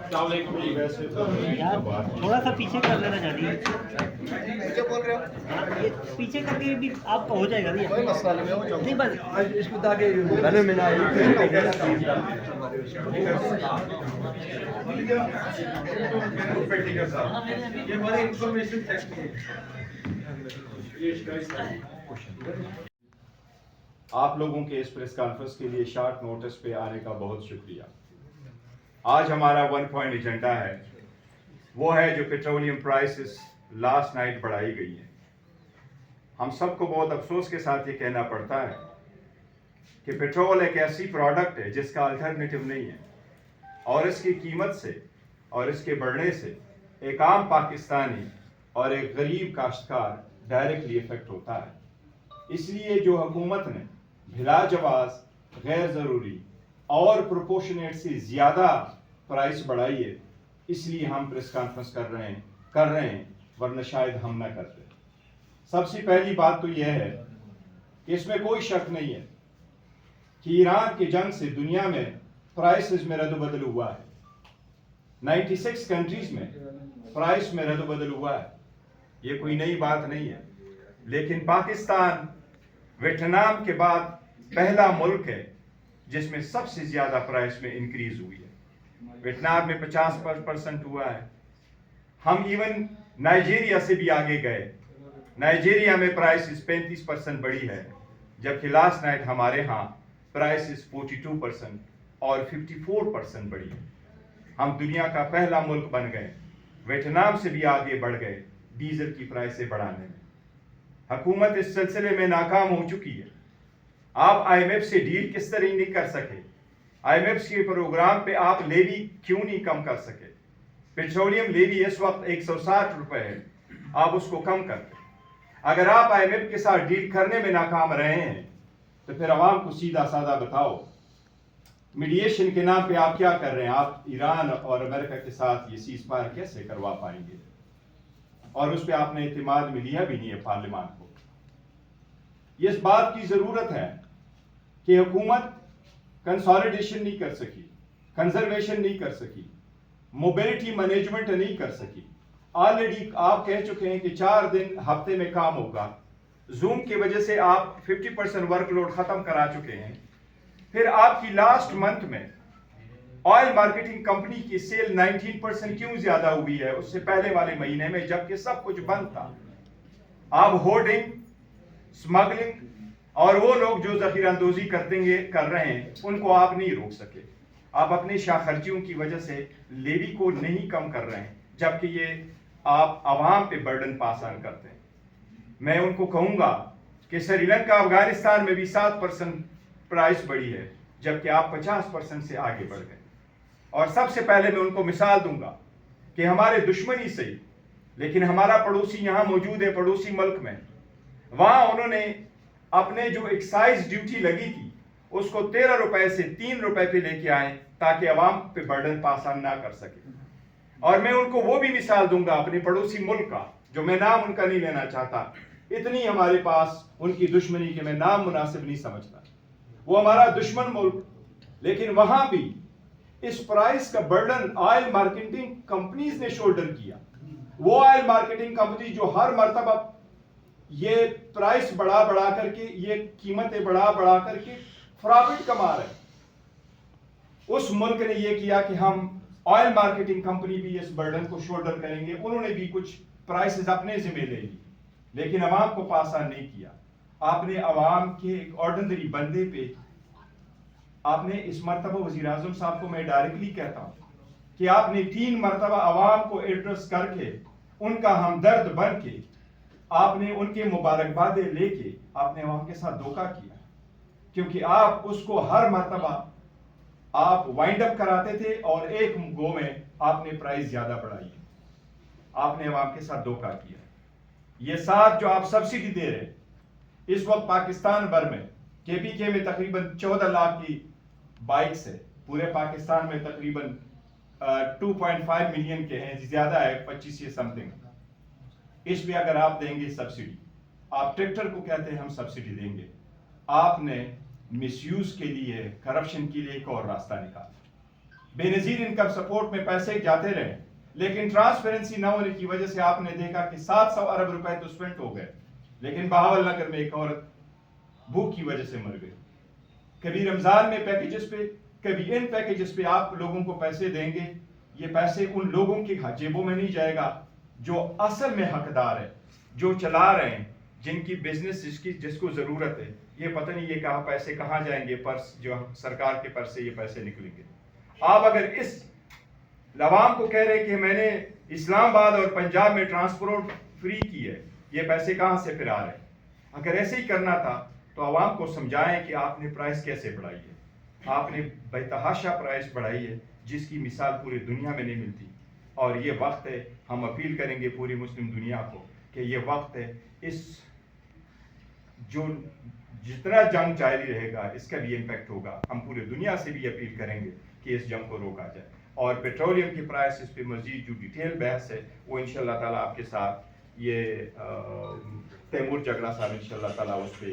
यार थोड़ा सा पीछे कर लेना चाहिए। पीछे बोल रहे हो? ये पीछे करके भी आपका हो जाएगा भैया। कोई मसला नहीं है, वो नहीं बस आज इसको ताकि गाने में ना ये बड़ी इंफॉर्मेशन चेक है। आप लोगों के इस प्रेस कॉन्फ्रेंस के लिए शॉर्ट नोटिस पे आने का बहुत शुक्रिया। आज हमारा 1 पॉइंट एजेंडा है, वो है जो पेट्रोलियम प्राइसेस लास्ट नाइट बढ़ाई गई है। हम सबको बहुत अफसोस के साथ ये कहना पड़ता है कि पेट्रोल एक ऐसी प्रोडक्ट है जिसका अल्टरनेटिव नहीं है, और इसकी कीमत से और इसके बढ़ने से एक आम पाकिस्तानी और एक गरीब काश्तकार डायरेक्टली इफेक्ट होता है। इसलिए जो हुकूमत ने बिलाजवाज, गैर ज़रूरी और प्रोपोर्शनेट से ज़्यादा प्राइस बढ़ाई है, इसलिए हम प्रेस कॉन्फ्रेंस कर रहे हैं, वरना शायद हम ना करते। सबसे पहली बात तो यह है कि इसमें कोई शक नहीं है कि ईरान की जंग से दुनिया में प्राइसेस में रद्द-बदल हुआ है। 96 कंट्रीज में प्राइस में रद्द-बदल हुआ है, ये कोई नई बात नहीं है। लेकिन पाकिस्तान वियतनाम के बाद पहला मुल्क है जिसमें सबसे ज़्यादा प्राइस में इंक्रीज हुई है। वियतनाम में 50% हुआ है। हम इवन नाइजीरिया से भी आगे गए। नाइजीरिया में प्राइसेस 35% बढ़ी है, जबकि लास्ट नाइट हमारे यहाँ प्राइसेस 42% और 54% बढ़ी है। हम दुनिया का पहला मुल्क बन गए, वियतनाम से भी आगे बढ़ गए डीजल की प्राइसें बढ़ाने में। हुकूमत इस सिलसिले में नाकाम हो चुकी है। आप IMF से डील किस तरह नहीं कर सके? IMF के प्रोग्राम पे आप लेवी क्यों नहीं कम कर सके? पेट्रोलियम लेवी इस वक्त 160 रुपए है, आप उसको कम कर दें। अगर आप IMF के साथ डील करने में नाकाम रहे हैं तो फिर आवाम को सीधा साधा बताओ, मीडिएशन के नाम पे आप क्या कर रहे हैं? आप ईरान और अमेरिका के साथ ये सीज फायर कैसे करवा पाएंगे? और उस पर आपने इत्मीनान में लिया भी नहीं है पार्लियामान को। ये इस बात की जरूरत है कि हुकूमत कंसोलिडेशन नहीं कर सकी, कंजर्वेशन नहीं कर सकी, मोबिलिटी मैनेजमेंट नहीं कर सकी। ऑलरेडी आप कह चुके हैं कि 4 दिन हफ्ते में काम होगा। जूम की वजह से आप 50% वर्कलोड खत्म करा चुके हैं। फिर आपकी लास्ट मंथ में ऑयल मार्केटिंग कंपनी की सेल 19% क्यों ज्यादा हुई है उससे पहले वाले महीने में, जबकि सब कुछ बंद था? आप होर्डिंग, स्मगलिंग और वो लोग जो जखीरा अंदोजी कर रहे हैं उनको आप नहीं रोक सके। आप अपनी शाखर्चियों की वजह से लेवी को नहीं कम कर रहे हैं, जबकि ये आप आवाम पे बर्डन पास ऑन करते हैं। मैं उनको कहूंगा कि श्रीलंका, अफगानिस्तान में भी 7% प्राइस बढ़ी है, जबकि आप 50% से आगे बढ़ गए। और सबसे पहले मैं उनको मिसाल दूंगा कि हमारे दुश्मनी से, लेकिन हमारा पड़ोसी यहाँ मौजूद है, पड़ोसी मुल्क में, वहां उन्होंने अपने जो एक्साइज ड्यूटी लगी थी उसको 13 रुपए से 3 रुपए पे लेके आए ताकि अवाम पे बर्डन पास ऑन ना कर सके। और मैं उनको वो भी मिसाल दूंगा अपने पड़ोसी मुल्क का, जो मैं नाम उनका नहीं लेना चाहता, इतनी हमारे पास उनकी दुश्मनी के मैं नाम मुनासिब नहीं समझता। वो हमारा दुश्मन मुल्क, लेकिन वहां भी इस प्राइस का बर्डन ऑयल मार्केटिंग कंपनीज ने शोल्डर किया। वो ऑयल मार्केटिंग कंपनी जो हर मर्तबा ये प्राइस बढ़ा करके, ये कीमतें बढ़ा करके प्रॉफिट कमा रहे, उस मुल्क ने ये किया कि हम ऑयल मार्केटिंग कंपनी भी इस बर्डन को शोल्डर करेंगे। उन्होंने भी कुछ प्राइसेस अपने जिम्मे ले ली, लेकिन अवाम को पास ऑन नहीं किया। आपने अवाम के एक ऑर्डिनरी बंदे पे, आपने इस मरतबा वज़ीर आज़म साहब को मैं डायरेक्टली कहता हूं कि आपने 3 मरतबा अवाम को एड्रेस करके, उनका हमदर्द बन के, आपने उनके मुबारकबादें लेके आपने अवाम के साथ धोखा किया, क्योंकि आप उसको हर मरतबा आप वाइंड अप कराते थे और एक गो में आपने प्राइस ज्यादा बढ़ाई है। आपने अवाम के साथ धोखा किया। ये साथ जो आप सब्सिडी दे रहे हैं, इस वक्त पाकिस्तान भर में KPK में तकरीबन 14 लाख की बाइक्स है, पूरे पाकिस्तान में तकरीबन 2.5 मिलियन के हैं, ज्यादा है 25 से समथिंग। इसमें अगर आप देंगे सब्सिडी, आप ट्रैक्टर को कहते हैं हम सब्सिडी देंगे, आपने मिसयूज के लिए, करप्शन के लिए एक और रास्ता निकाला। बेनज़ीर इनकम सपोर्ट में पैसे जाते रहे, लेकिन ट्रांसपेरेंसी न होने की वजह से आपने देखा कि 700 अरब रुपए तो स्पेंड हो गए, लेकिन बहावल नगर में एक औरत भूख की वजह से मर गई। कभी रमजान में पैकेजेस पे, कभी इन पैकेजेस पे आप लोगों को पैसे देंगे, ये पैसे उन लोगों की जेबों में नहीं जाएगा जो असल में हकदार है, जो चला रहे हैं, जिनकी बिजनेस जिसको जरूरत है। ये पता नहीं ये पैसे कहाँ जाएंगे, पर्स जो सरकार के पर्स से ये पैसे निकलेंगे। आप अगर इस लवाम को कह रहे हैं कि मैंने इस्लामाबाद और पंजाब में ट्रांसपोर्ट फ्री की है, ये पैसे कहाँ से फिर आ रहे हैं? अगर ऐसे ही करना था तो आवाम को समझाएं कि आपने प्राइस कैसे बढ़ाई है। आपने बेतहाशा प्राइस बढ़ाई है जिसकी मिसाल पूरी दुनिया में नहीं मिलती। और ये वक्त है, हम अपील करेंगे पूरी मुस्लिम दुनिया को कि ये वक्त है, इस जो जितना जंग जारी रहेगा इसका भी इम्पैक्ट होगा। हम पूरी दुनिया से भी अपील करेंगे कि इस जंग को रोका जाए। और पेट्रोलियम की प्राइसेस पे मजीद जो डिटेल बहस है वो इंशाल्लाह ताला आपके साथ ये तैमूर जगड़ा साहब इंशाल्लाह ताला उस पर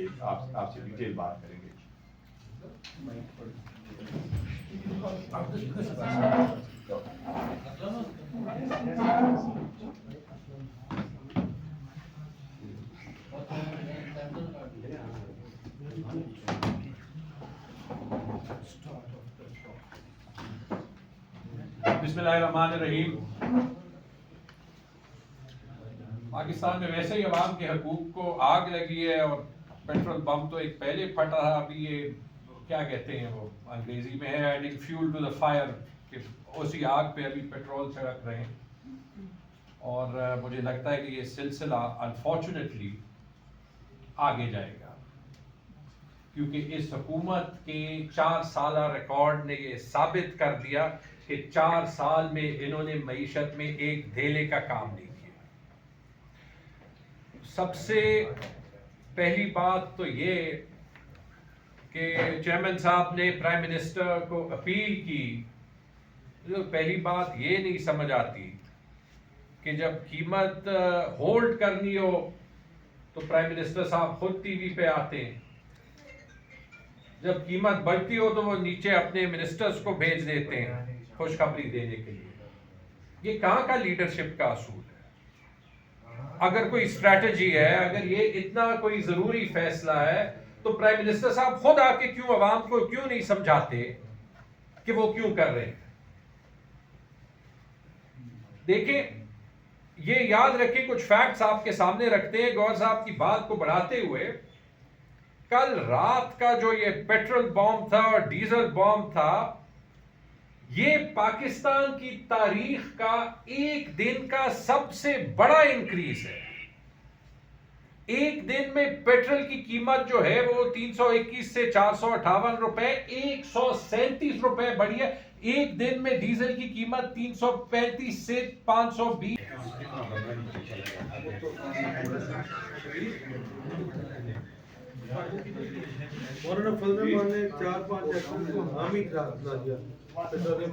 आपसे डिटेल बात करेंगे। बिस्मिल्लाहिर्रहमानिर्रहीम। पाकिस्तान में वैसे ही अवाम के हकूक को आग लगी है और पेट्रोल बम तो एक पहले फटा था, अभी ये क्या कहते हैं वो अंग्रेजी में है adding fuel to the fire, कि उसी आग पे अभी पेट्रोल छिड़क रहे हैं। और मुझे लगता है कि ये सिलसिला अनफॉर्चुनेटली आगे जाएगा, क्योंकि इस हुकूमत के 4 साला रिकॉर्ड ने ये साबित कर दिया कि 4 साल में इन्होंने मईशत में एक धेले का काम नहीं किया। सबसे पहली बात तो ये कि चेयरमैन साहब ने प्राइम मिनिस्टर को अपील की, तो पहली बात ये नहीं समझ आती कि जब कीमत होल्ड करनी हो तो प्राइम मिनिस्टर साहब खुद टीवी पे आते हैं, जब कीमत बढ़ती हो तो वो नीचे अपने मिनिस्टर्स को भेज देते हैं खुशखबरी देने के लिए। ये कहाँ का लीडरशिप का असूल है? अगर कोई स्ट्रैटेजी है, अगर ये इतना कोई जरूरी फैसला है, तो प्राइम मिनिस्टर साहब खुद आके क्यों अवाम को क्यों नहीं समझाते कि वो क्यों कर रहे हैं? देखें, ये याद रखें, कुछ फैक्ट्स आपके सामने रखते हैं गौर साहब की बात को बढ़ाते हुए। कल रात का जो ये पेट्रोल बॉम्ब था और डीजल बॉम्ब था, ये पाकिस्तान की तारीख का एक दिन का सबसे बड़ा इंक्रीज है। एक दिन में पेट्रोल की कीमत जो है वो 321 से 458 रुपए 137 रुपए बढ़ी है। एक दिन में डीजल की कीमत 335 से 520। मौलाना फजल रहमान ने 4-5 एक्शन को हामी करार दिया। पेट्रोलियम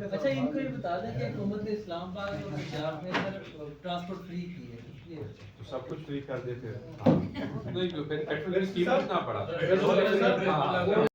अच्छा, इनको ये बता दें कि हुकूमत ने इस्लामाबाद और पंजाब में सर ट्रांसपोर्ट फ्री की है, तो सब कुछ फ्री कर देते हैं। नहीं, तो फिर पेट्रोल की कीमत ना बढ़ा।